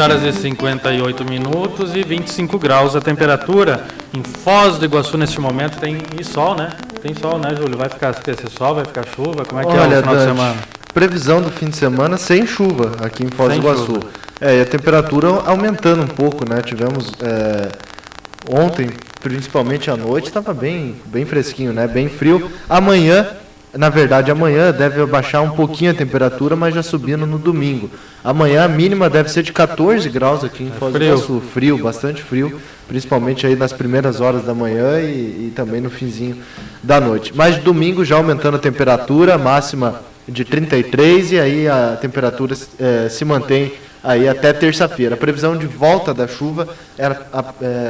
horas e 58 minutos e 25 graus a temperatura. Em Foz do Iguaçu, neste momento, tem sol, né? Tem sol, né, Júlio? Vai ficar esse sol, vai ficar chuva? Como é que é o final de semana? Previsão do fim de semana sem chuva aqui em Foz do Iguaçu. E a temperatura aumentando um pouco, né? Tivemos ontem, principalmente à noite, estava bem fresquinho, né? Bem frio. Amanhã deve baixar um pouquinho a temperatura, mas já subindo no domingo. Amanhã a mínima deve ser de 14 graus aqui em Foz do Iguaçu. Frio, bastante frio, principalmente aí nas primeiras horas da manhã e também no finzinho da noite. Mas domingo já aumentando a temperatura, máxima de 33, e aí a temperatura se mantém aí até terça-feira. A previsão de volta da chuva era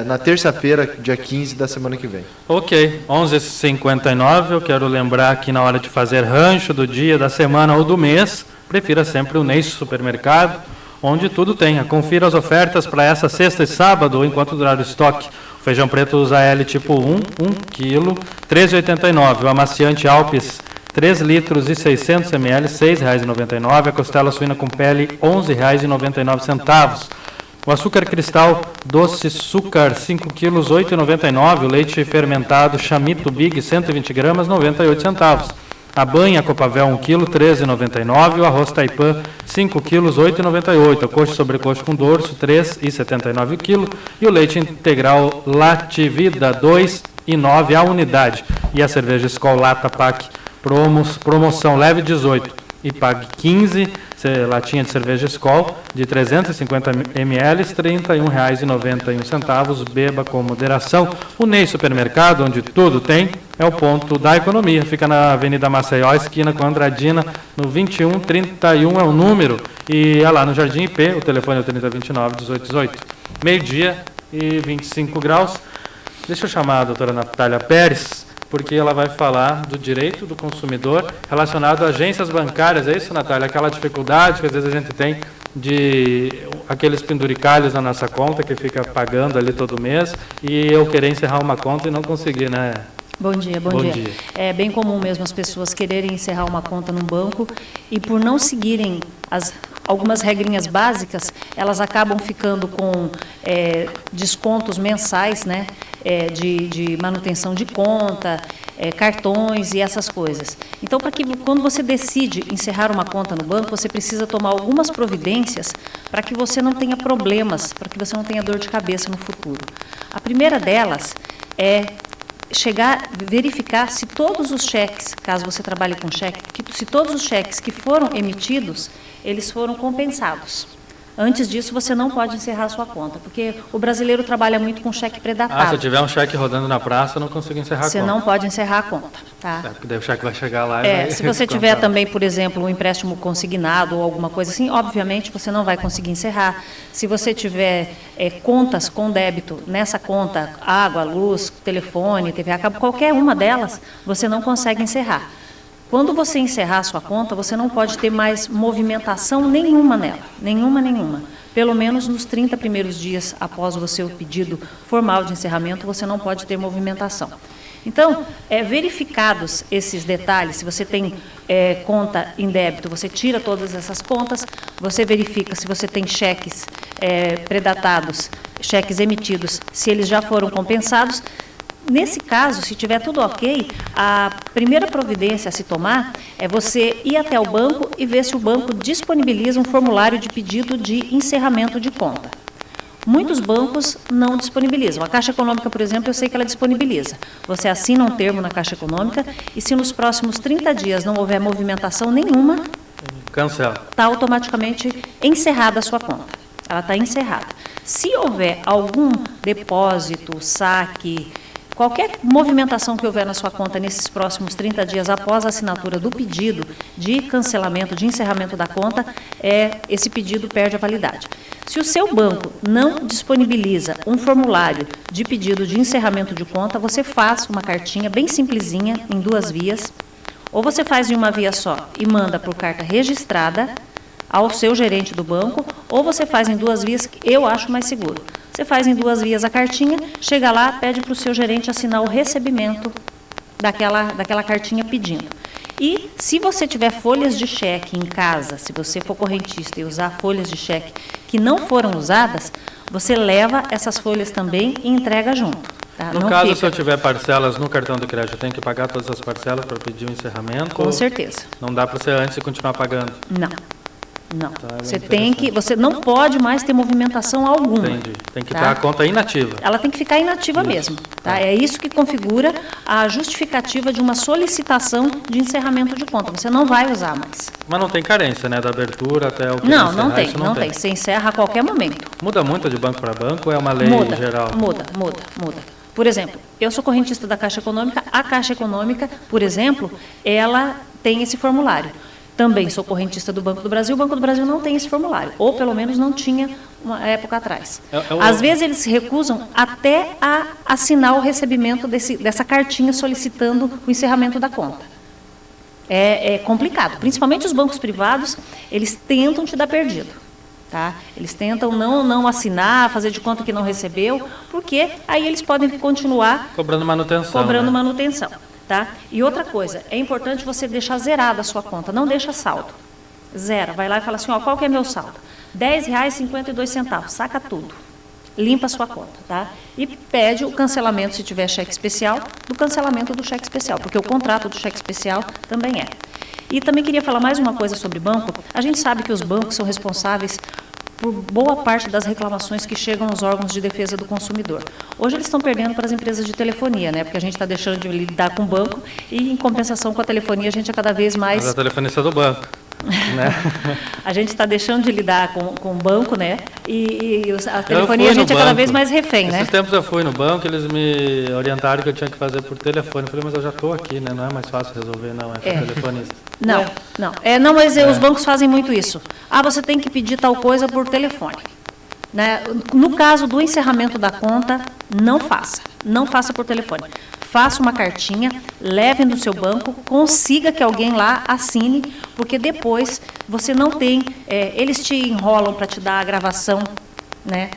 na terça-feira, dia 15 da semana que vem. Ok, 11h59, eu quero lembrar que na hora de fazer rancho do dia, da semana ou do mês, prefira sempre o Neis Supermercado, onde tudo tem. Confira as ofertas para essa sexta e sábado, enquanto durar o estoque. O feijão preto usa L tipo 1 kg, R$ 13,89. O amaciante Alpes, 3 litros e 600 ml, R$ 6,99. A costela suína com pele, R$ 11,99. O açúcar cristal doce açúcar, 5 quilos, R$ 8,99. O leite fermentado Chamito Big, 120 gramas, 98 centavos. A banha Copavel, 1 kg, R$ 13,99. O arroz Taipã, 5 quilos, R$ 8,98. O coxo sobrecoxo com dorso, R$ 3,79 o quilo. E o leite integral Lativida, R$ 2,09 a unidade. E a cerveja Skol Lata Pack, promoção leve 18 e pague 15, latinha de cerveja Skol de 350 ml, R$ 31,91. Beba com moderação. O Ney Supermercado, onde tudo tem, é o ponto da economia. Fica na Avenida Maceió, esquina com Andradina, no 2131 é o número. E lá no Jardim IP, o telefone é o 3029-1818. Meio-dia e 25 graus. Deixa eu chamar a doutora Natália Pérez, porque ela vai falar do direito do consumidor relacionado a agências bancárias. É isso, Natália? Aquela dificuldade que às vezes a gente tem de aqueles penduricalhos na nossa conta que fica pagando ali todo mês e eu querer encerrar uma conta e não conseguir, né? Bom dia. É bem comum mesmo as pessoas quererem encerrar uma conta num banco e por não seguirem algumas regrinhas básicas, elas acabam ficando com descontos mensais, né, de manutenção de conta, cartões e essas coisas. Então, quando você decide encerrar uma conta no banco, você precisa tomar algumas providências para que você não tenha problemas, para que você não tenha dor de cabeça no futuro. A primeira delas é verificar se todos os cheques, caso você trabalhe com cheque, se todos os cheques que foram emitidos, eles foram compensados. Antes disso, você não pode encerrar a sua conta, porque o brasileiro trabalha muito com cheque predatado. Se eu tiver um cheque rodando na praça, eu não consigo encerrar a conta. Você não pode encerrar a conta. Tá? Porque daí o cheque vai chegar lá se você tiver também, por exemplo, um empréstimo consignado ou alguma coisa assim, obviamente você não vai conseguir encerrar. Se você tiver contas com débito nessa conta, água, luz, telefone, TV a cabo, qualquer uma delas, você não consegue encerrar. Quando você encerrar a sua conta, você não pode ter mais movimentação nenhuma nela, nenhuma. Pelo menos nos 30 primeiros dias após o seu pedido formal de encerramento, você não pode ter movimentação. Então, verificados esses detalhes, se você tem conta em débito, você tira todas essas contas, você verifica se você tem cheques predatados, cheques emitidos, se eles já foram compensados. Nesse caso, se tiver tudo ok, a primeira providência a se tomar é você ir até o banco e ver se o banco disponibiliza um formulário de pedido de encerramento de conta. Muitos bancos não disponibilizam. A Caixa Econômica, por exemplo, eu sei que ela disponibiliza. Você assina um termo na Caixa Econômica e se nos próximos 30 dias não houver movimentação nenhuma, cancela. Está automaticamente encerrada a sua conta. Ela está encerrada. Se houver algum depósito, saque, qualquer movimentação que houver na sua conta nesses próximos 30 dias após a assinatura do pedido de cancelamento, de encerramento da conta, esse pedido perde a validade. Se o seu banco não disponibiliza um formulário de pedido de encerramento de conta, você faz uma cartinha bem simplesinha, em 2 vias, ou você faz em uma via só e manda por carta registrada ao seu gerente do banco, ou você faz em 2 vias, que eu acho mais seguro. Você faz em 2 vias a cartinha, chega lá, pede para o seu gerente assinar o recebimento daquela cartinha pedindo. E se você tiver folhas de cheque em casa, se você for correntista e usar folhas de cheque que não foram usadas, você leva essas folhas também e entrega junto. Tá? No caso, se eu tiver parcelas no cartão de crédito, eu tenho que pagar todas as parcelas para pedir o encerramento? Com certeza. Não dá para ser antes e continuar pagando? Não. Não. Você não pode mais ter movimentação alguma. Entendi. Tem que estar a conta inativa. Ela tem que ficar inativa mesmo. Tá? É isso que configura a justificativa de uma solicitação de encerramento de conta. Você não vai usar mais. Mas não tem carência, né? Da abertura até o que não encerrar, tem. Isso não tem. Você encerra a qualquer momento. Muda muito de banco para banco ou é uma lei geral? Muda. Por exemplo, eu sou correntista da Caixa Econômica. A Caixa Econômica, por exemplo, ela tem esse formulário. Também sou correntista do Banco do Brasil. O Banco do Brasil não tem esse formulário, ou pelo menos não tinha uma época atrás. Às vezes eles se recusam até a assinar o recebimento dessa cartinha solicitando o encerramento da conta. É complicado, principalmente os bancos privados, eles tentam te dar perdido. Tá? Eles tentam não assinar, fazer de conta que não recebeu, porque aí eles podem continuar cobrando manutenção. Tá? E outra coisa, é importante você deixar zerada a sua conta, não deixa saldo. Zera, vai lá e fala assim, qual que é meu saldo? R$10,52, saca tudo. Limpa a sua conta, tá? E pede o cancelamento, se tiver cheque especial, do cancelamento do cheque especial, porque o contrato do cheque especial também é. E também queria falar mais uma coisa sobre banco. A gente sabe que os bancos são responsáveis por boa parte das reclamações que chegam aos órgãos de defesa do consumidor. Hoje eles estão perdendo para as empresas de telefonia, né? Porque a gente está deixando de lidar com o banco e, em compensação com a telefonia, a gente é cada vez mais... Mas a telefonista do banco. Né? A gente está deixando de lidar com o banco, né? E a telefonia a gente é cada vez mais refém, né? Esses tempos eu fui no banco, eles me orientaram que eu tinha que fazer por telefone. Eu falei, mas eu já estou aqui, né? Não é mais fácil resolver, não, é telefonista. Não, mas os bancos fazem muito isso. Você tem que pedir tal coisa por telefone. Né? No caso do encerramento da conta, não faça por telefone. Faça uma cartinha, leve no seu banco, consiga que alguém lá assine, porque depois você não tem... eles te enrolam para te dar a gravação, né,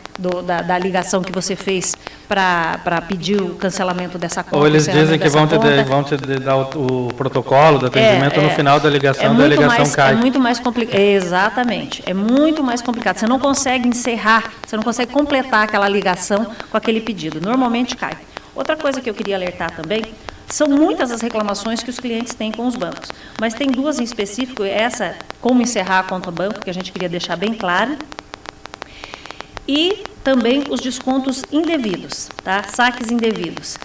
da ligação que você fez para pedir o cancelamento dessa conta. Ou eles dizem que vão te dar o protocolo do atendimento no final da ligação, da ligação cai. É muito mais complicado. Exatamente. É muito mais complicado. Você não consegue encerrar, você não consegue completar aquela ligação com aquele pedido. Normalmente cai. Outra coisa que eu queria alertar também, são muitas as reclamações que os clientes têm com os bancos, mas tem duas em específico, essa, como encerrar a conta banco, que a gente queria deixar bem claro, e também os descontos indevidos, tá? Saques indevidos.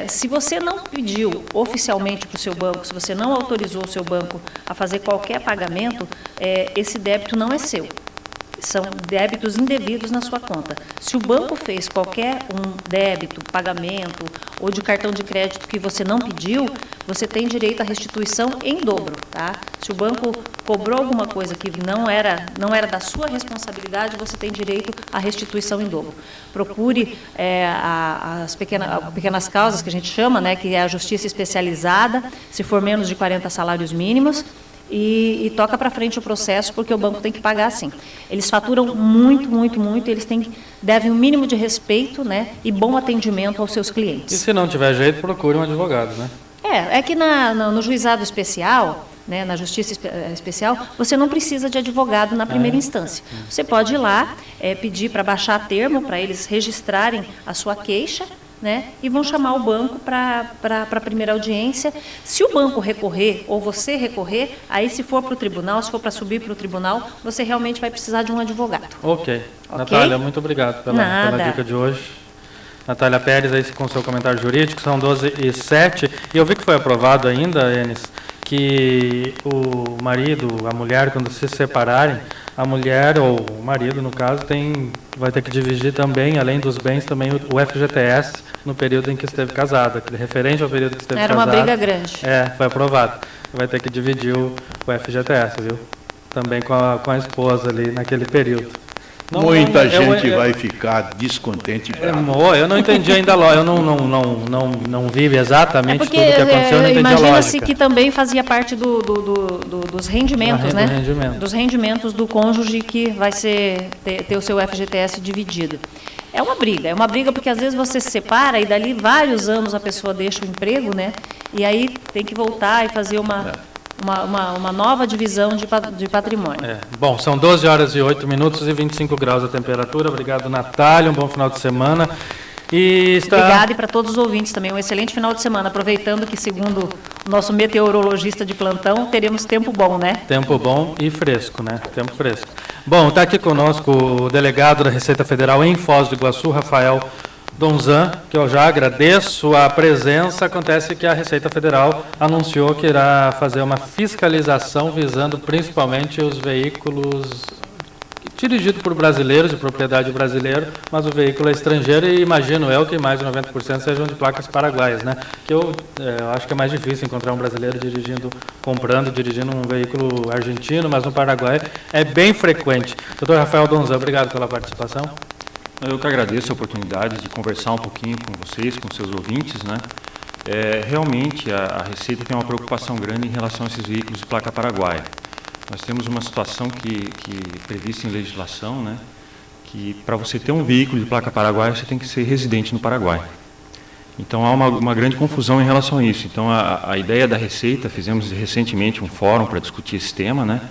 Se você não pediu oficialmente para o seu banco, se você não autorizou o seu banco a fazer qualquer pagamento, esse débito não é seu. São débitos indevidos na sua conta. Se o banco fez qualquer débito, pagamento ou de cartão de crédito que você não pediu, você tem direito à restituição em dobro. Tá? Se o banco cobrou alguma coisa que não era da sua responsabilidade, você tem direito à restituição em dobro. Procure as pequenas causas, que a gente chama, né, que é a justiça especializada, se for menos de 40 salários mínimos, e toca para frente o processo, porque o banco tem que pagar sim. Eles faturam muito, eles devem um mínimo de respeito, né, e bom atendimento aos seus clientes. E se não tiver jeito, procure um advogado, né? É que no juizado especial, né, na justiça especial, você não precisa de advogado na primeira instância. Você pode ir lá, pedir para baixar termo, para eles registrarem a sua queixa, né, e vão chamar o banco para a primeira audiência. Se o banco recorrer, ou você recorrer, aí se for para o tribunal, se for para subir para o tribunal, você realmente vai precisar de um advogado. Ok. Natália, muito obrigado pela dica de hoje. Natália Pérez, aí com o seu comentário jurídico, são 12h07, e eu vi que foi aprovado ainda, Enes, que o marido, a mulher, quando se separarem, a mulher, ou o marido, no caso, vai ter que dividir também, além dos bens, também o FGTS no período em que esteve casada, referente ao período que esteve casada. Era uma briga grande. Foi aprovado. Vai ter que dividir o FGTS, viu? Também com a esposa ali naquele período. Muita gente vai ficar descontente. Eu não entendi ainda a lógica, eu não vi exatamente tudo que aconteceu, eu não entendi a lógica. Imagina-se que também fazia parte dos rendimentos, né? Dos rendimentos do cônjuge que vai ter o seu FGTS dividido. É uma briga porque às vezes você se separa e dali vários anos a pessoa deixa o emprego, né? E aí tem que voltar e fazer uma nova divisão de patrimônio. Bom, são 12 horas e 8 minutos e 25 graus a temperatura. Obrigado, Natália. Um bom final de semana. Obrigada, e para todos os ouvintes também, um excelente final de semana. Aproveitando que, segundo o nosso meteorologista de plantão, teremos tempo bom, né? Tempo bom e fresco, né? Tempo fresco. Bom, está aqui conosco o delegado da Receita Federal em Foz do Iguaçu, Rafael Donzan, que eu já agradeço a presença. Acontece que a Receita Federal anunciou que irá fazer uma fiscalização visando principalmente os veículos dirigidos por brasileiros, de propriedade brasileira, mas o veículo é estrangeiro e imagino eu que mais de 90% sejam de placas paraguaias, né? Que eu acho que é mais difícil encontrar um brasileiro dirigindo um veículo argentino, mas no Paraguai é bem frequente. Doutor Rafael Donzan, obrigado pela participação. Eu que agradeço a oportunidade de conversar um pouquinho com vocês, com seus ouvintes, né? Realmente a Receita tem uma preocupação grande em relação a esses veículos de placa paraguaia. Nós temos uma situação que prevista em legislação, né? Que para você ter um veículo de placa paraguaia, você tem que ser residente no Paraguai. Então há uma grande confusão em relação a isso. Então a ideia da Receita, fizemos recentemente um fórum para discutir esse tema, né?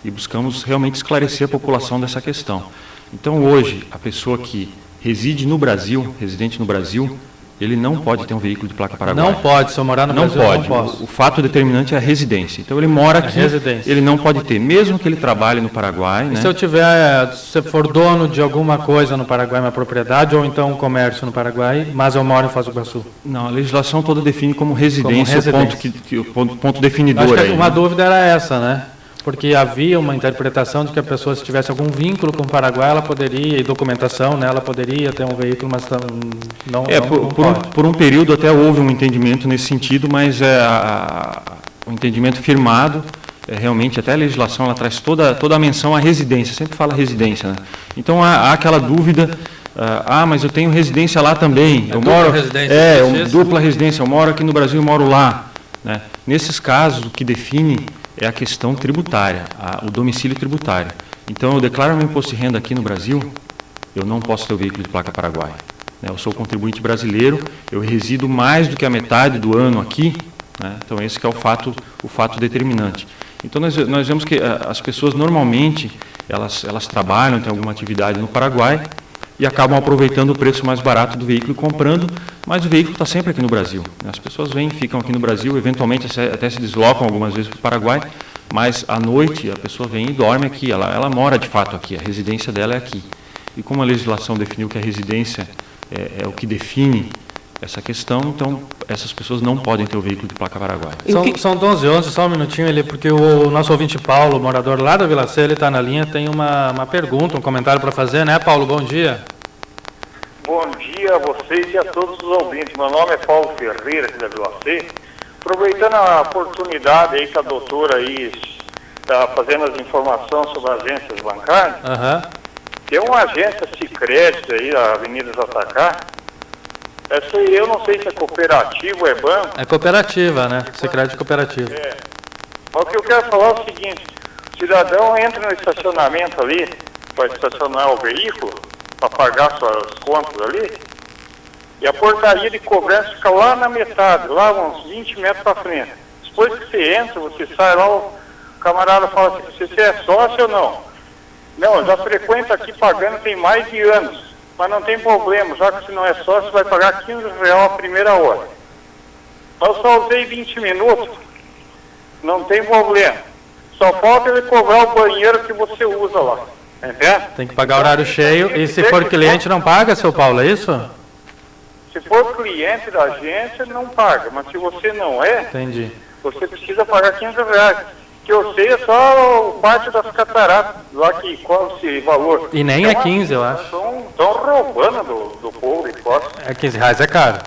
E buscamos realmente esclarecer a população dessa questão. Então, hoje, a pessoa que reside no Brasil, residente no Brasil, ele não pode ter um veículo de placa paraguaia. Não pode, se eu morar no Brasil, não pode. O fato determinante é a residência. Então, ele mora aqui, ele não pode ter, mesmo que ele trabalhe no Paraguai. Né? Se for dono de alguma coisa no Paraguai, uma propriedade, ou então um comércio no Paraguai, mas eu moro em Foz do Iguaçu? Não, a legislação toda define como residência. O ponto definidor aí. Uma dúvida era essa, né? Porque havia uma interpretação de que a pessoa, se tivesse algum vínculo com o Paraguai, ela poderia, e documentação, né, ela poderia ter um veículo, mas não pode. Por um período até houve um entendimento nesse sentido, mas o entendimento firmado, realmente, até a legislação, ela traz toda a menção à residência, sempre fala residência, né? Então há aquela dúvida, mas eu tenho residência lá também, dupla residência, eu moro aqui no Brasil e moro lá, né? Nesses casos, o que define é a questão tributária, o domicílio tributário. Então, eu declaro meu imposto de renda aqui no Brasil, eu não posso ter o veículo de placa paraguaia. Eu sou contribuinte brasileiro, eu resido mais do que a metade do ano aqui, né? Então, esse que é o fato determinante. Então, nós vemos que as pessoas, normalmente, elas trabalham, têm alguma atividade no Paraguai, e acabam aproveitando o preço mais barato do veículo e comprando, mas o veículo está sempre aqui no Brasil. As pessoas vêm, ficam aqui no Brasil, eventualmente até se deslocam algumas vezes para o Paraguai, mas à noite a pessoa vem e dorme aqui, ela mora de fato aqui, a residência dela é aqui. E como a legislação definiu que a residência é o que define essa questão, então essas pessoas não podem ter o veículo de placa paraguaia. São 12h11, só um minutinho, porque o nosso ouvinte Paulo, morador lá da Vila Cê, ele está na linha, tem uma pergunta, um comentário para fazer, né, Paulo? Bom dia. Bom dia a vocês e a todos os ouvintes. Meu nome é Paulo Ferreira, aqui da Vila Cê. Aproveitando a oportunidade aí que a doutora aí está fazendo as informações sobre agências bancárias, tem uma agência Sicredi aí, a Avenida Jatacá. Essa aí eu não sei se é cooperativa ou é banco. É cooperativa, né? Sicredi cooperativa. O que eu quero falar é o seguinte: o cidadão entra no estacionamento ali para estacionar o veículo, para pagar suas contas ali, e a portaria de cobrança fica lá na metade, lá uns 20 metros para frente. Depois que você entra, você sai lá, o camarada fala assim: você é sócio ou não? Não, eu já frequento aqui pagando tem mais de anos. Mas não tem problema, já que se não é sócio, vai pagar R$15 a primeira hora. Eu só usei 20 minutos, não tem problema. Só falta ele cobrar o banheiro que você usa lá. Entende? Tem que pagar horário cheio, e se for cliente não paga, seu Paulo, é isso? Se for cliente da agência, não paga, mas se você não é, entendi, você precisa pagar R$15. Que eu sei é só o pátio das cataratas, lá que qual esse valor. E nem então, é 15, eu acho. Estão roubando do povo de Foz. R$15 é caro.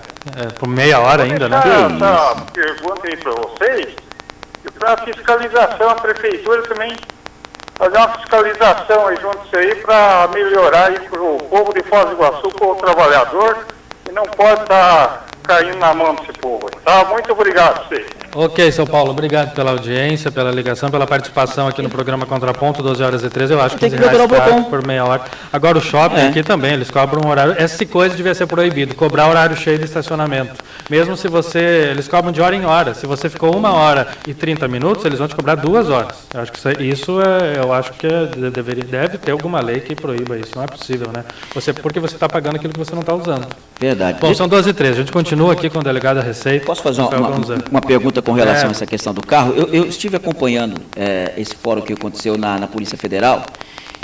Por meia hora ainda, né? Essa pergunta aí para vocês, e para a fiscalização, a prefeitura também fazer uma fiscalização aí junto disso aí para melhorar aí para o povo de Foz do Iguaçu, para o trabalhador, e não pode estar caindo na mão desse povo. Tá? Muito obrigado a vocês. Ok, seu Paulo, obrigado pela audiência, pela ligação, pela participação aqui no programa Contraponto, 12h13, eu acho que R$15 por meia hora. Agora o shopping aqui também, eles cobram um horário, essa coisa devia ser proibido, cobrar horário cheio de estacionamento. Mesmo se eles cobram de hora em hora, se você ficou 1h30, eles vão te cobrar 2 horas. Eu acho que deve ter alguma lei que proíba isso, não é possível, né? Porque você está pagando aquilo que você não está usando. Verdade. Bom, são 12h13, a gente continua aqui com o delegado da Receita. Posso fazer uma pergunta com relação a essa questão do carro? Eu estive acompanhando esse fórum que aconteceu na Polícia Federal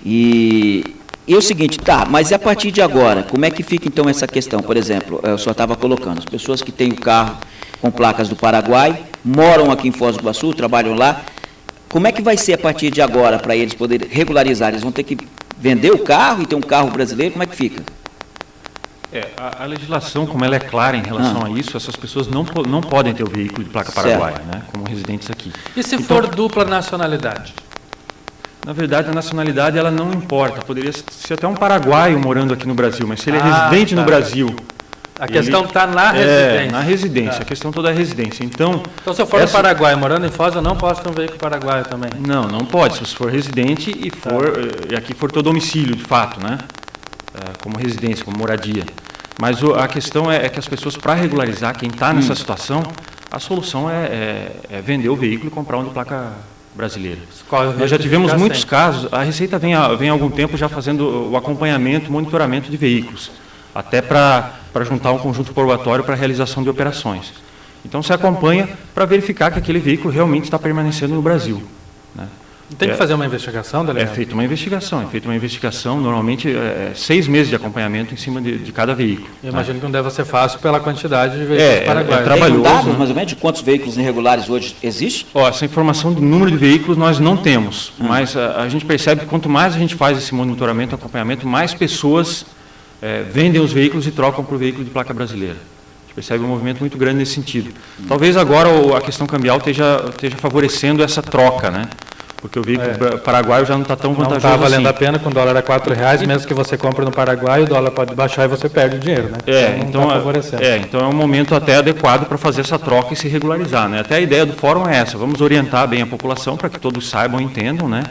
e é o seguinte, mas a partir de agora, como é que fica então essa questão? Por exemplo, o senhor estava colocando, as pessoas que têm o carro com placas do Paraguai, moram aqui em Foz do Iguaçu, trabalham lá, como é que vai ser a partir de agora para eles poderem regularizar? Eles vão ter que vender o carro e ter um carro brasileiro, como é que fica? A legislação, como ela é clara em relação a isso, essas pessoas não podem ter o veículo de placa paraguaia, né, como residentes aqui. E se for dupla nacionalidade? Na verdade, a nacionalidade ela não importa. Poderia ser até um paraguaio morando aqui no Brasil, mas se ele é residente no Brasil... A questão está na residência. Na residência, a questão toda é a residência. Então se eu for no Paraguai, morando em Foz, eu não posso ter um veículo paraguaio também? Não pode. Se você for residente e aqui for teu domicílio, de fato, né? Como residência, como moradia. Mas a questão é que as pessoas, para regularizar quem está nessa situação, a solução é vender o veículo e comprar um de placa brasileira. Nós já tivemos muitos casos, a Receita vem há algum tempo já fazendo o acompanhamento, monitoramento de veículos, até para juntar um conjunto probatório para a realização de operações. Então se acompanha para verificar que aquele veículo realmente está permanecendo no Brasil, né? Tem que fazer uma investigação, delegado? É feita uma investigação, normalmente 6 meses de acompanhamento em cima de cada veículo. Eu imagino que não deve ser fácil pela quantidade de veículos paraguaios. Trabalhoso. Tem dados, mais ou menos, de quantos veículos irregulares hoje existe? Essa informação do número de veículos nós não temos, mas a gente percebe que quanto mais a gente faz esse monitoramento, acompanhamento, mais pessoas vendem os veículos e trocam por veículo de placa brasileira. A gente percebe um movimento muito grande nesse sentido. Talvez agora a questão cambial esteja favorecendo essa troca, né? Porque o veículo paraguaio já não está tão vantajoso assim. Não está valendo a pena, com o dólar a R$4, mesmo que você compre no Paraguai, o dólar pode baixar e você perde o dinheiro, né? Então é um momento até adequado para fazer essa troca e se regularizar, né? Até a ideia do fórum é essa, vamos orientar bem a população para que todos saibam, entendam, né?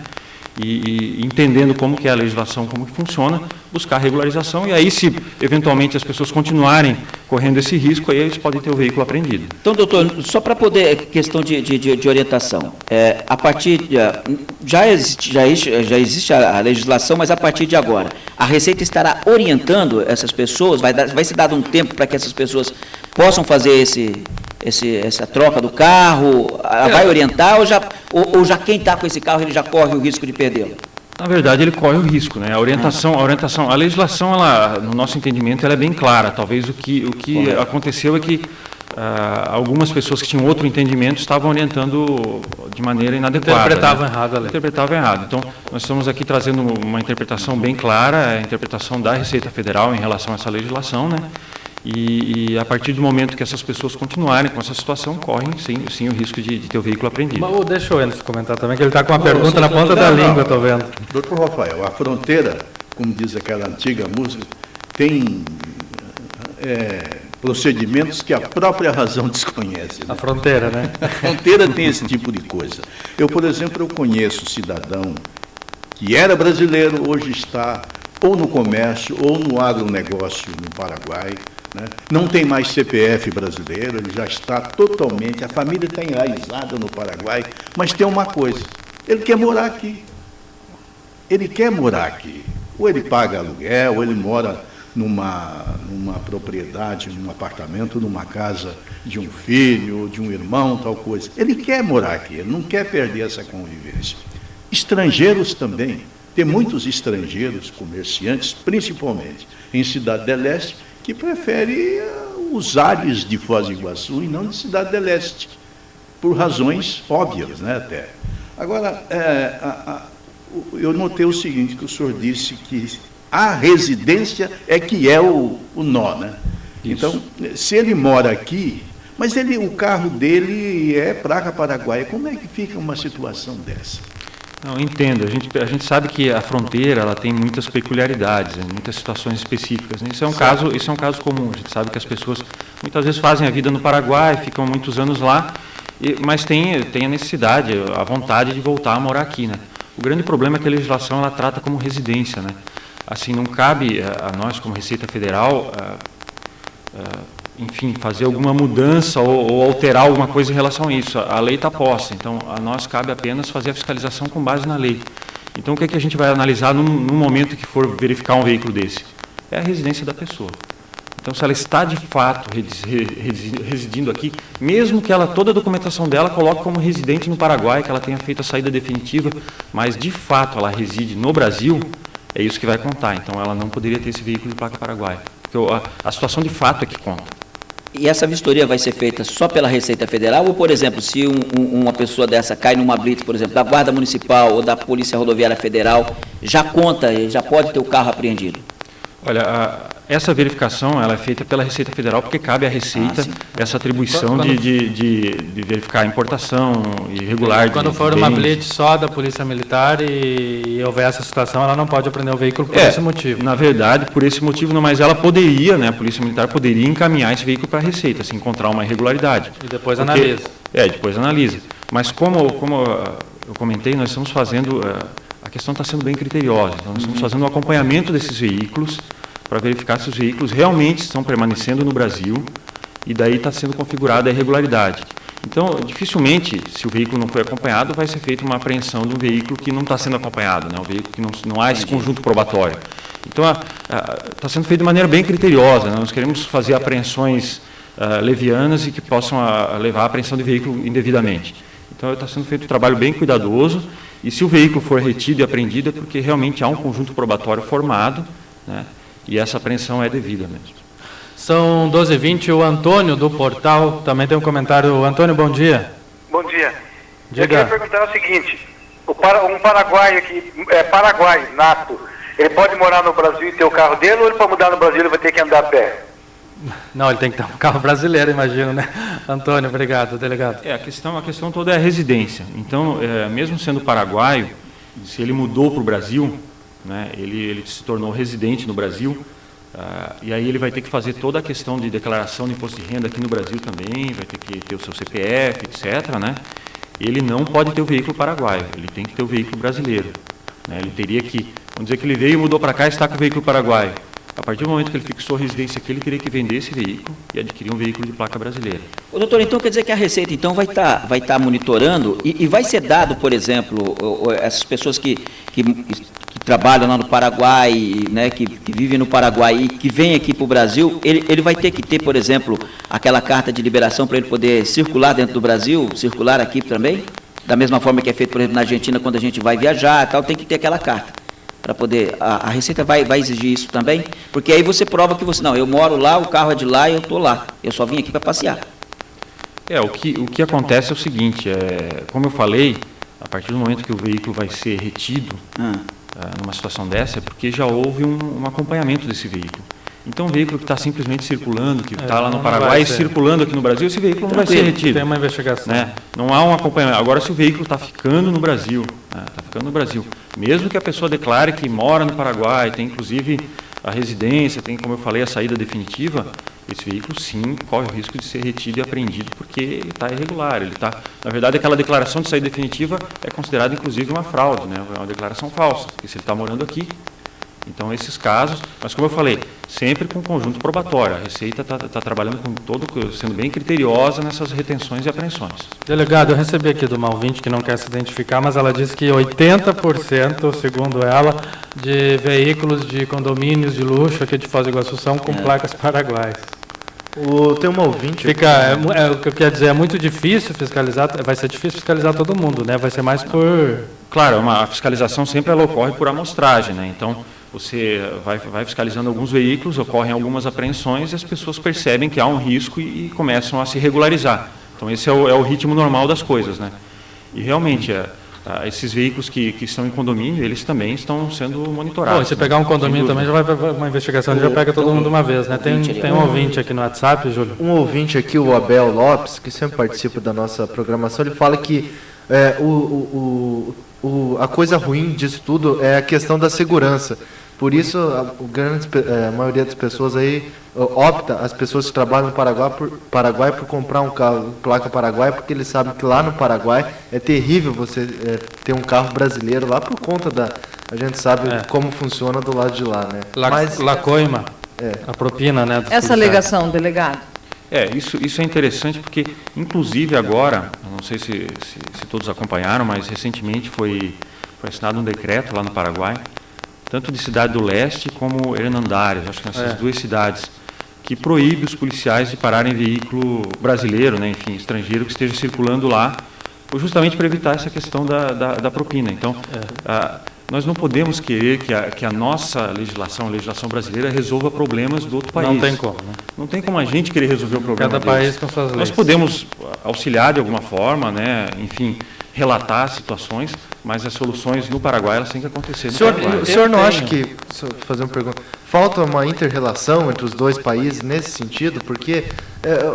E entendendo como que é a legislação, como que funciona, buscar regularização, e aí se eventualmente as pessoas continuarem correndo esse risco, aí eles podem ter o veículo apreendido. Então, doutor, só para poder, questão de orientação, a partir já existe a legislação, mas a partir de agora, a Receita estará orientando essas pessoas, vai ser dado um tempo para que essas pessoas possam fazer essa troca do carro, vai orientar ou já quem está com esse carro ele já corre o risco de perdê-lo? Na verdade, ele corre o risco, né? A legislação, no nosso entendimento, ela é bem clara. Talvez o que aconteceu é que algumas pessoas que tinham outro entendimento estavam orientando de maneira inadequada. Interpretavam errado. Então, nós estamos aqui trazendo uma interpretação bem clara, a interpretação da Receita Federal em relação a essa legislação, né? E a partir do momento que essas pessoas continuarem com essa situação, correm sim o risco de ter o veículo apreendido. Mas deixa o Anderson comentar também, que ele está com uma pergunta na ponta da língua, estou vendo. Doutor Rafael, a fronteira, como diz aquela antiga música, tem procedimentos que a própria razão desconhece. Né? A fronteira, né? A fronteira tem esse tipo de coisa. Eu, por exemplo, conheço cidadão que era brasileiro, hoje está ou no comércio ou no agronegócio no Paraguai, né? Não tem mais CPF brasileiro, ele já está totalmente, a família está enraizada no Paraguai, mas tem uma coisa, ele quer morar aqui. Ele quer morar aqui. Ou ele paga aluguel, ou ele mora numa propriedade, num apartamento, numa casa de um filho, de um irmão, tal coisa. Ele quer morar aqui, ele não quer perder essa convivência. Estrangeiros também. Tem muitos estrangeiros, comerciantes, principalmente em Cidade del Este, que preferem os ares de Foz do Iguaçu e não de Cidade del Este, por razões óbvias, né, até. Agora, eu notei o seguinte, que o senhor disse que a residência é que é o nó, né? Isso. Então, se ele mora aqui, mas o carro dele é placa paraguaia, como é que fica uma situação dessa? Não, entendo. A gente sabe que a fronteira ela tem muitas peculiaridades, muitas situações específicas. Isso é um caso comum. A gente sabe que as pessoas muitas vezes fazem a vida no Paraguai, ficam muitos anos lá Mas tem a necessidade, a vontade de voltar a morar aqui, né? O grande problema é que a legislação ela trata como residência, né? Assim, não cabe a nós, como Receita Federal, enfim, fazer alguma mudança ou alterar alguma coisa em relação a isso. A lei está posta, então a nós cabe apenas fazer a fiscalização com base na lei. Então, o que é que a gente vai analisar num momento que for verificar um veículo desse? É a residência da pessoa. Então, se ela está de fato residindo aqui, mesmo que toda a documentação dela coloque como residente no Paraguai, que ela tenha feito a saída definitiva, mas de fato ela reside no Brasil, é isso que vai contar. Então, ela não poderia ter esse veículo de placa paraguaia. Porque a situação de fato é que conta. E essa vistoria vai ser feita só pela Receita Federal ou, por exemplo, se uma pessoa dessa cai numa blitz, por exemplo, da Guarda Municipal ou da Polícia Rodoviária Federal, já conta, já pode ter o carro apreendido? Olha, essa verificação ela é feita pela Receita Federal porque cabe à Receita essa atribuição de verificar a importação irregular. Quando for uma blitz só da Polícia Militar e houver essa situação, ela não pode apreender o veículo por esse motivo. Na verdade, por esse motivo não, mas ela poderia, né, a Polícia Militar poderia encaminhar esse veículo para a Receita, se encontrar uma irregularidade. E depois analisa. Depois analisa. Mas como eu comentei, nós estamos fazendo, a questão está sendo bem criteriosa, então nós estamos fazendo um acompanhamento desses veículos para verificar se os veículos realmente estão permanecendo no Brasil e daí está sendo configurada a irregularidade. Então, dificilmente, se o veículo não foi acompanhado, vai ser feita uma apreensão de um veículo que não está sendo acompanhado, né? Um veículo que não há esse conjunto probatório. Então, está sendo feito de maneira bem criteriosa, né? Nós queremos fazer apreensões levianas e que possam levar à apreensão de veículo indevidamente. Então, está sendo feito um trabalho bem cuidadoso e se o veículo for retido e apreendido é porque realmente há um conjunto probatório formado, né? E essa apreensão é devida mesmo. São 12h20, o Antônio do Portal também tem um comentário. Antônio, bom dia. Bom dia. Diga. Eu queria perguntar o seguinte, um paraguaio que é paraguaio, nato, ele pode morar no Brasil e ter o carro dele ou ele para mudar no Brasil ele vai ter que andar a pé? Não, ele tem que ter um carro brasileiro, imagino, né? Antônio, obrigado, delegado. A questão toda é a residência. Então, mesmo sendo paraguaio, se ele mudou para o Brasil, né, ele se tornou residente no Brasil, e aí ele vai ter que fazer toda a questão de declaração de imposto de renda aqui no Brasil também, vai ter que ter o seu CPF, etc., né? Ele não pode ter o veículo paraguaio, ele tem que ter o veículo brasileiro, né? Ele teria que, vamos dizer que ele veio e mudou para cá e está com o veículo paraguaio. A partir do momento que ele fixou residência aqui, ele teria que vender esse veículo e adquirir um veículo de placa brasileira. Doutor, então quer dizer que a Receita então vai estar monitorando e vai ser dado, por exemplo, essas pessoas que trabalham lá no Paraguai, né, que vivem no Paraguai e que vêm aqui para o Brasil, ele vai ter que ter, por exemplo, aquela carta de liberação para ele poder circular dentro do Brasil, circular aqui também? Da mesma forma que é feito, por exemplo, na Argentina, quando a gente vai viajar, tal, tem que ter aquela carta. Para poder, a Receita vai exigir isso também? Porque aí você prova que não, eu moro lá, o carro é de lá e eu estou lá. Eu só vim aqui para passear. O que acontece é o seguinte, como eu falei, a partir do momento que o veículo vai ser retido, numa situação dessa, é porque já houve um acompanhamento desse veículo. Então, um veículo que está simplesmente circulando, que está lá no Paraguai e circulando aqui no Brasil, esse veículo não vai ser retido. Tem uma investigação. Né? Não há um acompanhamento. Agora, se o veículo está ficando no Brasil, mesmo que a pessoa declare que mora no Paraguai, tem inclusive a residência, tem, como eu falei, a saída definitiva, esse veículo sim corre o risco de ser retido e apreendido porque ele está irregular. Na verdade, aquela declaração de saída definitiva é considerada inclusive uma fraude, né? É uma declaração falsa, porque se ele está morando aqui. Então, esses casos, mas como eu falei, sempre com conjunto probatório. A Receita está trabalhando sendo bem criteriosa nessas retenções e apreensões. Delegado, eu recebi aqui de uma ouvinte que não quer se identificar, mas ela disse que 80%, segundo ela, de veículos de condomínios de luxo aqui de Foz do Iguaçu são com placas paraguaias. Tem uma ouvinte... O que eu quero dizer, é muito difícil fiscalizar, vai ser difícil fiscalizar todo mundo, né? Vai ser mais por... Claro, a fiscalização sempre ocorre por amostragem, né? Então, você vai fiscalizando alguns veículos, ocorrem algumas apreensões e as pessoas percebem que há um risco e começam a se regularizar. Então, esse é o ritmo normal das coisas, né? E, realmente, esses veículos que estão em condomínio, eles também estão sendo monitorados. Se pegar um condomínio também, já vai uma investigação, já pega todo mundo de uma vez, né? Tem um ouvinte aqui no WhatsApp, Júlio? Um ouvinte aqui, o Abel Lopes, que sempre participa da nossa programação, ele fala que a coisa ruim disso tudo é a questão da segurança. Por isso, a maioria das pessoas aí opta as pessoas que trabalham no Paraguai por comprar um carro placa Paraguai, porque eles sabem que lá no Paraguai é terrível você ter um carro brasileiro lá por conta a gente sabe como funciona do lado de lá, né? La coima, a propina, né? Essa alegação, delegado? Isso é interessante porque, inclusive agora, não sei se todos acompanharam, mas recentemente foi assinado um decreto lá no Paraguai, tanto de Cidade do Leste como Hernandares, acho que nessas duas cidades, que proíbe os policiais de pararem veículo brasileiro, né, enfim, estrangeiro que esteja circulando lá, justamente para evitar essa questão da propina. Então, nós não podemos querer que a nossa legislação, a legislação brasileira, resolva problemas do outro país. Não tem como, né? Não tem como a gente querer resolver o problema Cada país com suas leis. Nós podemos auxiliar de alguma forma, né, enfim, relatar situações, mas as soluções no Paraguai elas têm que acontecer no Paraguai. O senhor não acha que, fazer uma pergunta, falta uma inter-relação entre os dois países nesse sentido? Porque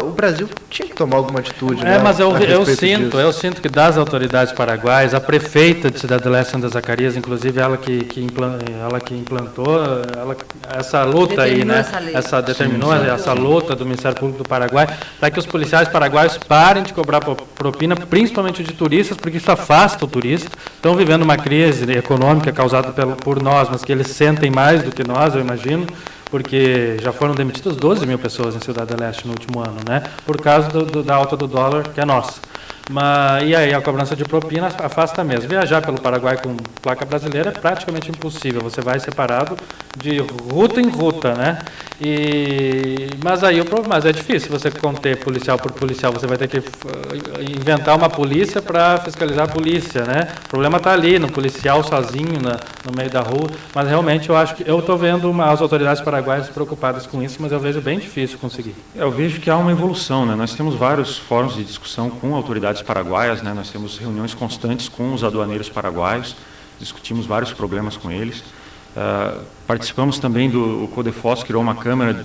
o Brasil tinha que tomar alguma atitude, né? Mas eu sinto que das autoridades paraguaias, a prefeita de Cidade do Leste, Sandra Zacarias, inclusive ela que implantou essa luta aí, né? Determinou essa luta do Ministério Público do Paraguai, para que os policiais paraguaios parem de cobrar propina, principalmente de turistas, porque isso afasta o turista. Estão vivendo uma crise econômica causada por nós, mas que eles sentem mais do que nós, eu imagino, porque já foram demitidas 12 mil pessoas em Cidade do Leste no último ano, né? Por causa da alta do dólar, que é nossa. E aí a cobrança de propina afasta mesmo. Viajar pelo Paraguai com placa brasileira é praticamente impossível. Você vai separado de ruta em ruta, né? Mas é difícil você conter policial por policial. Você vai ter que inventar uma polícia para fiscalizar a polícia, né? O problema está ali, no policial sozinho no meio da rua. Mas realmente eu acho que eu estou vendo as autoridades paraguaias preocupadas com isso, mas eu vejo bem difícil conseguir. Eu vejo que há uma evolução, né? Nós temos vários fóruns de discussão com autoridades paraguaias, né? Nós temos reuniões constantes com os aduaneiros paraguaios, discutimos vários problemas com eles. Participamos também o Codefos criou uma câmara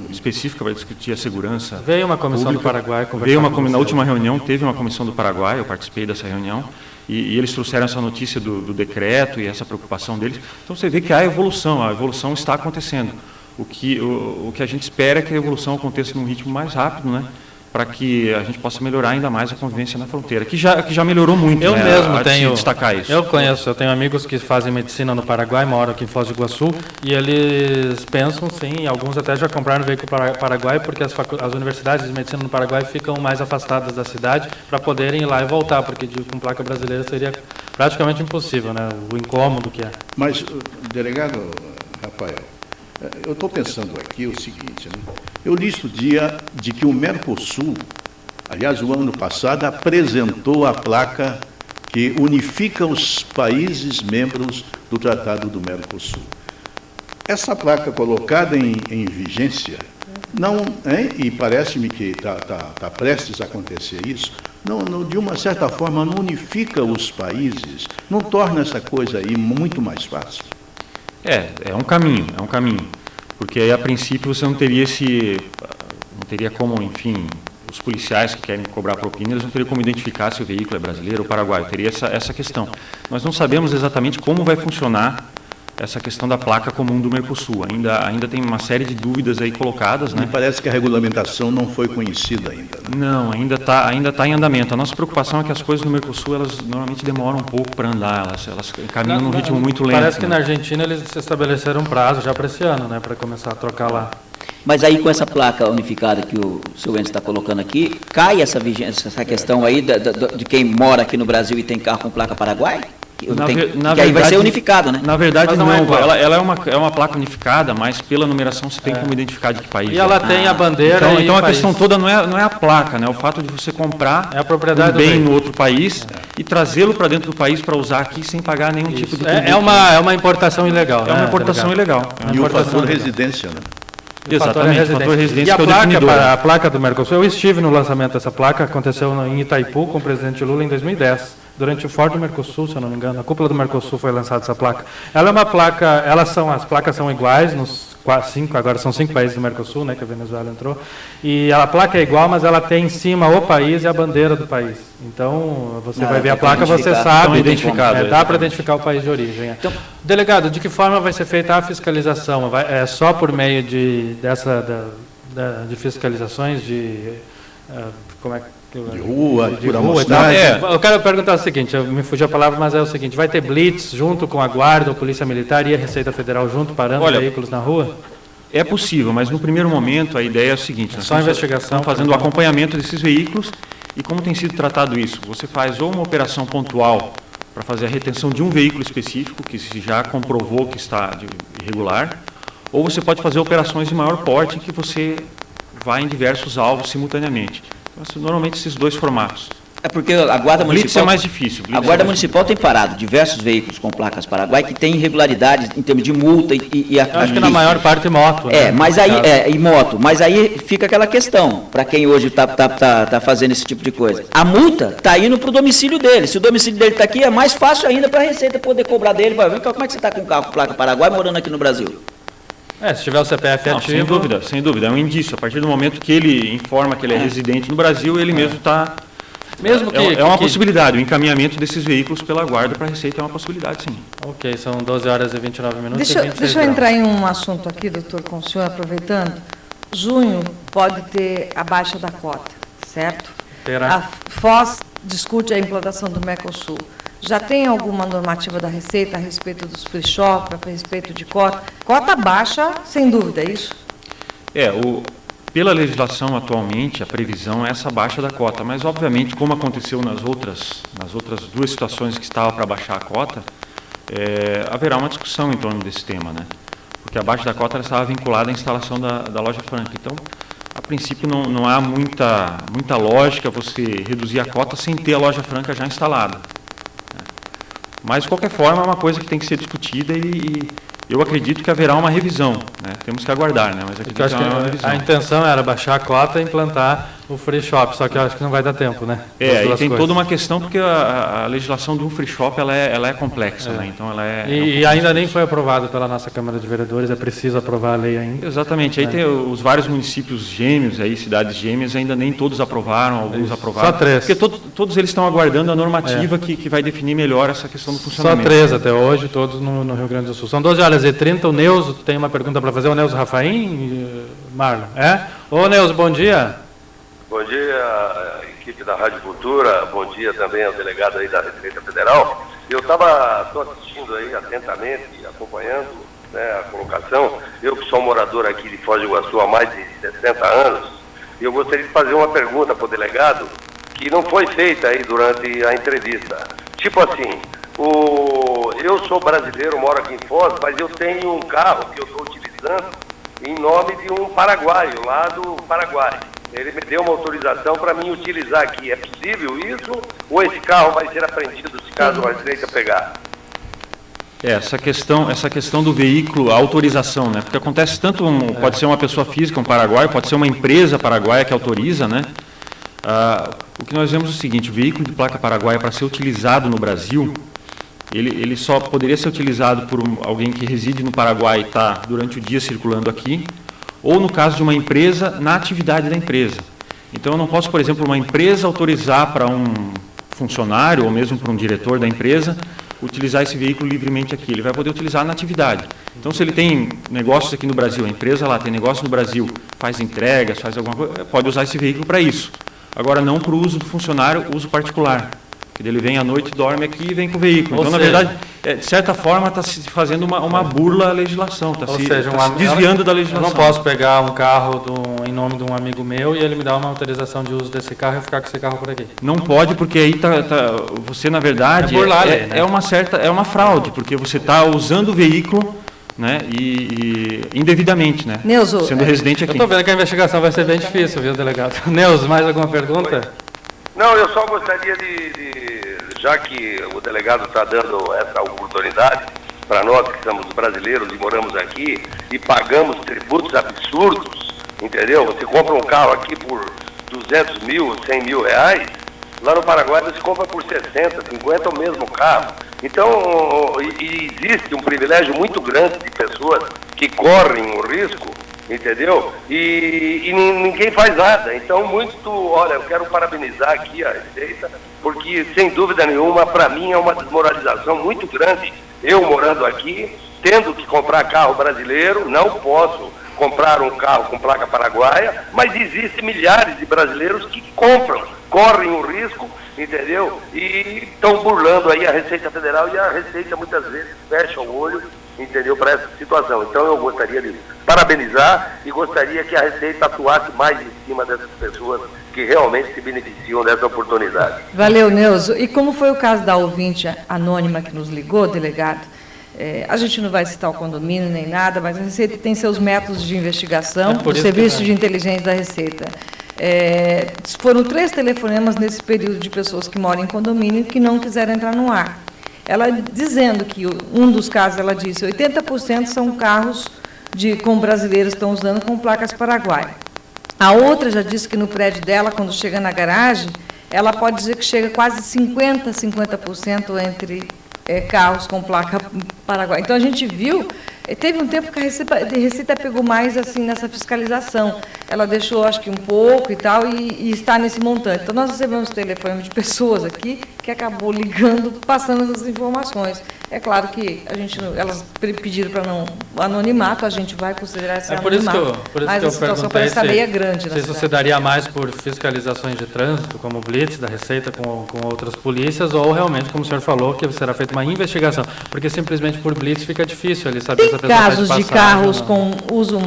específica para discutir a segurança. Veio uma comissão pública. do Paraguai Na última reunião teve uma comissão do Paraguai, eu participei dessa reunião, e eles trouxeram essa notícia do decreto e essa preocupação deles. Então você vê que há evolução, a evolução está acontecendo. O que a gente espera é que a evolução aconteça num ritmo mais rápido, né? Para que a gente possa melhorar ainda mais a convivência na fronteira, que já melhorou muito. Eu mesmo tenho destacar isso. Eu tenho amigos que fazem medicina no Paraguai, moram aqui em Foz do Iguaçu, e eles pensam, sim, alguns até já compraram veículo para Paraguai, porque as universidades de medicina no Paraguai ficam mais afastadas da cidade para poderem ir lá e voltar, porque com placa brasileira seria praticamente impossível, né? O incômodo que é. Mas, delegado Rafael, eu estou pensando aqui o seguinte, né? Eu li outro dia de que o Mercosul, aliás, o ano passado, apresentou a placa que unifica os países membros do Tratado do Mercosul. Essa placa colocada em vigência, e parece-me que está prestes a acontecer isso, de uma certa forma não unifica os países, não torna essa coisa aí muito mais fácil. É um caminho, porque aí a princípio você não teria como, enfim, os policiais que querem cobrar propina, eles não teriam como identificar se o veículo é brasileiro ou paraguaio, teria essa questão. Nós não sabemos exatamente como vai funcionar essa questão da placa comum do Mercosul, ainda tem uma série de dúvidas aí colocadas, né? Me parece que a regulamentação não foi conhecida ainda. Né? Não, ainda está em andamento. A nossa preocupação é que as coisas no Mercosul, elas normalmente demoram um pouco para andar, elas caminham num ritmo muito lento. Parece que na Argentina eles estabeleceram um prazo já para esse ano, né, para começar a trocar lá. Mas aí com essa placa unificada que o senhor Enzo está colocando aqui, cai essa vigência, essa questão aí de quem mora aqui no Brasil e tem carro com placa Paraguai? Que aí vai ser unificado, né? Na verdade, não. Ela é uma placa unificada, mas pela numeração você tem como identificar de que país. E ela tem a bandeira. Então a questão toda não é a placa, né? O fato de você comprar a propriedade um bem no outro país e trazê-lo para dentro do país para usar aqui sem pagar nenhum tipo de tributo. É uma importação ilegal. É uma importação ilegal. E o fator residência, né? Exatamente, o fator residência. E a placa do Mercosul, eu estive no lançamento dessa placa, aconteceu em Itaipu com o presidente Lula em 2010. Durante o Fórum do Mercosul, se eu não me engano, a cúpula do Mercosul foi lançada essa placa. Ela é uma placa, as placas são iguais nos agora são 5 países do Mercosul, né, que a Venezuela entrou, e a placa é igual, mas ela tem em cima o país e a bandeira do país. Então, você vai ver a placa, você sabe, dá para identificar o país de origem. Então, delegado, de que forma vai ser feita a fiscalização? É só por meio de fiscalizações de rua, de rua e tal. Eu quero perguntar o seguinte, me fugiu a palavra, mas é o seguinte, vai ter blitz junto com a Guarda, a Polícia Militar e a Receita Federal junto, parando veículos na rua? É possível, mas no primeiro momento a ideia é o seguinte, nós só investigação, estamos fazendo o acompanhamento desses veículos e como tem sido tratado isso? Você faz ou uma operação pontual para fazer a retenção de um veículo específico, que se já comprovou que está irregular, ou você pode fazer operações de maior porte, em que você vai em diversos alvos simultaneamente. Normalmente esses dois formatos. É porque a Guarda Municipal... Blitz é mais difícil. A Guarda Municipal tem parado diversos veículos com placas Paraguai que têm irregularidades em termos de multa e acho que na maior parte moto. Né? Mas aí e moto. Mas aí fica aquela questão, para quem hoje está fazendo esse tipo de coisa. A multa está indo para o domicílio dele. Se o domicílio dele está aqui, é mais fácil ainda para a Receita poder cobrar dele. Então, como é que você está com um carro com placa Paraguai morando aqui no Brasil? Se tiver o CPF ativo... Sem dúvida, é um indício. A partir do momento que ele informa que ele é residente no Brasil, ele mesmo está... É uma possibilidade, o encaminhamento desses veículos pela Guarda para a Receita é uma possibilidade, sim. Ok, são 12 horas e 29 minutos. Deixa eu entrar em um assunto aqui, doutor, com o senhor, aproveitando. Junho pode ter a baixa da cota, certo? Terá. A Foz discute a implantação do Mercosul. Já tem alguma normativa da Receita a respeito dos free shop, a respeito de cota? Cota baixa, sem dúvida, é isso? Pela legislação atualmente, a previsão é essa baixa da cota, mas obviamente, como aconteceu nas outras 2 situações que estava para baixar a cota, haverá uma discussão em torno desse tema, né? Porque a baixa da cota estava vinculada à instalação da loja franca. Então, a princípio, não há muita lógica você reduzir a cota sem ter a loja franca já instalada. Mas, de qualquer forma, é uma coisa que tem que ser discutida e eu acredito que haverá uma revisão, né? Temos que aguardar, né? Mas acredito que haverá uma revisão. A intenção era baixar a cota e implantar o free shop, só que eu acho que não vai dar tempo, né? E tem toda uma questão, porque a legislação do free shop ela é complexa, né? Então ela E ainda nem foi aprovado pela nossa Câmara de Vereadores, é preciso aprovar a lei ainda. Exatamente, aí tem os vários municípios gêmeos, cidades gêmeas, ainda nem todos aprovaram, alguns aprovaram. Só 3. Porque todos eles estão aguardando a normativa que vai definir melhor essa questão do funcionamento. Só 3 até hoje, todos no Rio Grande do Sul. São 12 horas e 30, o Neuso tem uma pergunta para fazer, o Neuso Rafaim, Marlon, Ô Neuso, bom dia. Bom dia, equipe da Rádio Cultura, bom dia também ao delegado aí da Receita Federal. Eu estou assistindo aí atentamente, acompanhando, né, a colocação. Eu que sou morador aqui de Foz do Iguaçu há mais de 60 anos, e eu gostaria de fazer uma pergunta para o delegado que não foi feita aí durante a entrevista. Tipo assim, eu sou brasileiro, moro aqui em Foz, mas eu tenho um carro que eu estou utilizando em nome de um paraguaio, lá do Paraguai. Ele me deu uma autorização para mim utilizar aqui. É possível isso? Ou esse carro vai ser apreendido se caso a Receita pegar? Essa questão do veículo, a autorização, né? Porque acontece tanto, pode ser uma pessoa física, um paraguaio, pode ser uma empresa paraguaia que autoriza, né? O que nós vemos é o seguinte, o veículo de placa paraguaia para ser utilizado no Brasil, ele só poderia ser utilizado por alguém que reside no Paraguai e está durante o dia circulando aqui, ou no caso de uma empresa, na atividade da empresa. Então, eu não posso, por exemplo, uma empresa autorizar para um funcionário, ou mesmo para um diretor da empresa, utilizar esse veículo livremente aqui. Ele vai poder utilizar na atividade. Então, se ele tem negócios aqui no Brasil, a empresa lá tem negócio no Brasil, faz entregas, faz alguma coisa, pode usar esse veículo para isso. Agora, não para o uso do funcionário, uso particular. Que ele vem à noite, dorme aqui e vem com o veículo. Então, na verdade, de certa forma, está se fazendo uma burla à legislação, está se desviando da legislação. Eu não posso pegar um carro em nome de um amigo meu e ele me dá uma autorização de uso desse carro e ficar com esse carro por aqui. Não pode, porque aí você, na verdade, é uma fraude, porque você está usando o veículo, né, e indevidamente, né, Neuso, sendo residente aqui. Eu estou vendo que a investigação vai ser bem difícil, viu, delegado? Neuso, mais alguma pergunta? Não, eu só gostaria já que o delegado está dando essa oportunidade para nós que somos brasileiros e moramos aqui e pagamos tributos absurdos, entendeu? Você compra um carro aqui por 200 mil, 100 mil reais, Lá no Paraguai eles compram por 60, 50 o mesmo carro. Então, e existe um privilégio muito grande de pessoas que correm o risco, entendeu? E ninguém faz nada. Então, olha, eu quero parabenizar aqui a Receita, porque, sem dúvida nenhuma, para mim é uma desmoralização muito grande. Eu morando aqui, tendo que comprar carro brasileiro, não posso comprar um carro com placa paraguaia, mas existem milhares de brasileiros que correm o risco, entendeu? E estão burlando aí a Receita Federal, e a Receita muitas vezes fecha o olho, entendeu, para essa situação. Então eu gostaria de parabenizar e gostaria que a Receita atuasse mais em cima dessas pessoas que realmente se beneficiam dessa oportunidade. Valeu, Neuso. E como foi o caso da ouvinte anônima que nos ligou, delegado? A gente não vai citar o condomínio nem nada, mas a Receita tem seus métodos de investigação, o Serviço de Inteligência da Receita. Foram 3 telefonemas nesse período de pessoas que moram em condomínio que não quiseram entrar no ar. Ela dizendo que, um dos casos, ela disse, 80% são carros com brasileiros que estão usando com placas paraguaias. A outra já disse que no prédio dela, quando chega na garagem, ela pode dizer que chega quase 50% entre carros com placa paraguaia. Então, a gente viu, teve um tempo que a Receita pegou mais assim nessa fiscalização. Ela deixou, acho que um pouco e tal, e está nesse montante. Então, nós recebemos telefone de pessoas aqui que acabou ligando, passando essas informações. É claro que elas pediram para não anonimato, a gente vai considerar esse anonimato. Mas a situação parece estar meio grande. Se você daria mais por fiscalizações de trânsito, como o Blitz da Receita com outras polícias, ou realmente, como o senhor falou, que será feita uma investigação, porque simplesmente por Blitz fica difícil ali saber se a pessoa casos de carros com uso.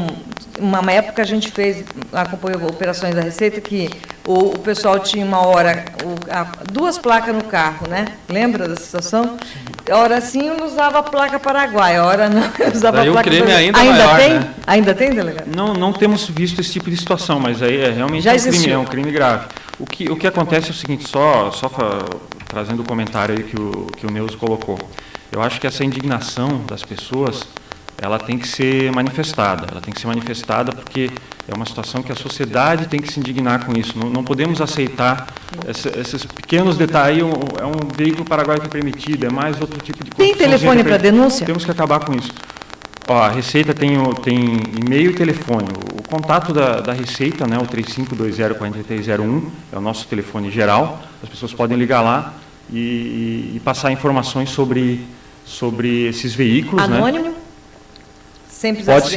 Uma época a gente acompanhou operações da Receita que o pessoal tinha uma hora, 2 placas no carro, né? Lembra da situação? Hora sim usava a placa paraguaia, hora não usava a placa. O crime ainda tem? Né? Ainda tem, delegado? Não temos visto esse tipo de situação, mas aí realmente é um crime grave. O que acontece é o seguinte, só trazendo o comentário aí que o Neuso colocou. Eu acho que essa indignação das pessoas, ela tem que ser manifestada. Ela tem que ser manifestada porque é uma situação que a sociedade tem que se indignar com isso. Não podemos aceitar esses pequenos detalhes. É um veículo paraguaio que é permitido, é mais outro tipo de coisa. Tem telefone para denúncia? Temos que acabar com isso. A Receita tem e-mail e telefone. O contato da Receita, né, o 3520-4301, é o nosso telefone geral. As pessoas podem ligar lá e passar informações sobre esses veículos. Anônimo? Né? Pode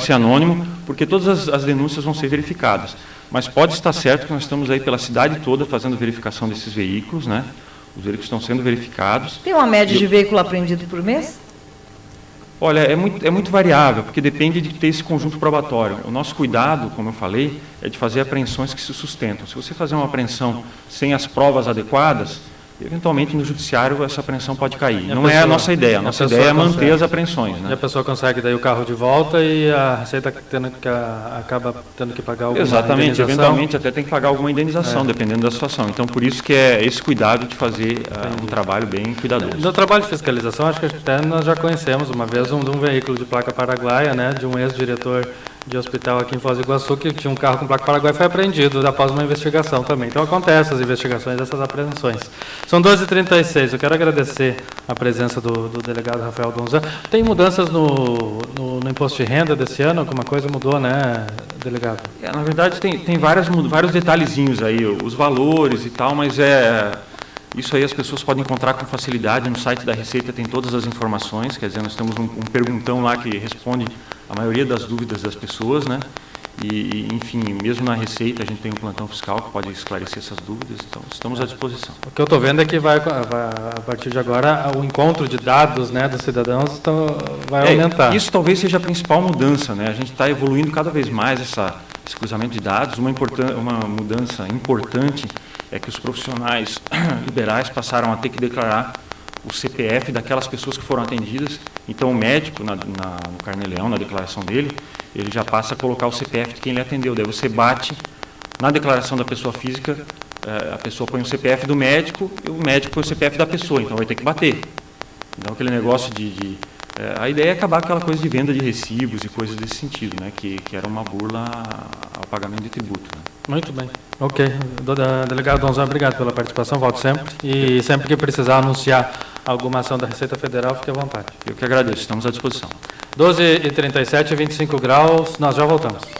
ser anônimo, porque todas as denúncias vão ser verificadas. Mas pode estar certo que nós estamos aí pela cidade toda fazendo verificação desses veículos, né? Os veículos estão sendo verificados. Tem uma média de veículo apreendido por mês? Olha, é muito variável, porque depende de ter esse conjunto probatório. O nosso cuidado, como eu falei, é de fazer apreensões que se sustentam. Se você fazer uma apreensão sem as provas adequadas, eventualmente no judiciário essa apreensão pode cair. Não é a nossa ideia. A nossa ideia é manter as apreensões. Né? E a pessoa consegue daí o carro de volta e a Receita acaba tendo que pagar alguma Exatamente, eventualmente até tem que pagar alguma indenização, dependendo da situação. Então, por isso que é esse cuidado de fazer um trabalho bem cuidadoso. No trabalho de fiscalização, acho que até nós já conhecemos uma vez um veículo de placa paraguaia, né, de um ex-diretor de hospital aqui em Foz do Iguaçu, que tinha um carro com placa paraguaia e foi apreendido após uma investigação também. Então, acontece as investigações dessas apreensões. São 12h36. Eu quero agradecer a presença do delegado Rafael Donzan. Tem mudanças no imposto de renda desse ano? Alguma coisa mudou, né, delegado? Na verdade, tem vários detalhezinhos aí, os valores e tal, mas isso aí as pessoas podem encontrar com facilidade. No site da Receita tem todas as informações, quer dizer, nós temos um perguntão lá que responde a maioria das dúvidas das pessoas, né? E, enfim, mesmo na Receita a gente tem um plantão fiscal que pode esclarecer essas dúvidas, então estamos à disposição. O que eu estou vendo é que vai, a partir de agora, o encontro de dados, né, dos cidadãos vai aumentar. Isso talvez seja a principal mudança, né? A gente está evoluindo cada vez mais esse cruzamento de dados. Uma mudança importante é que os profissionais liberais passaram a ter que declarar o CPF daquelas pessoas que foram atendidas. Então, o médico, no Carnê-Leão, na declaração dele, ele já passa a colocar o CPF de quem ele atendeu. Daí você bate na declaração da pessoa física, a pessoa põe o CPF do médico e o médico põe o CPF da pessoa, então vai ter que bater. Então, aquele negócio de A ideia é acabar com aquela coisa de venda de recibos e coisas desse sentido, né, que era uma burla ao pagamento de tributo. Né. Muito bem. Ok. Delegado Donzão, obrigado pela participação, volte sempre. E sempre que precisar anunciar alguma ação da Receita Federal, fique à vontade. Eu que agradeço, estamos à disposição. 12h37, 25 graus, nós já voltamos.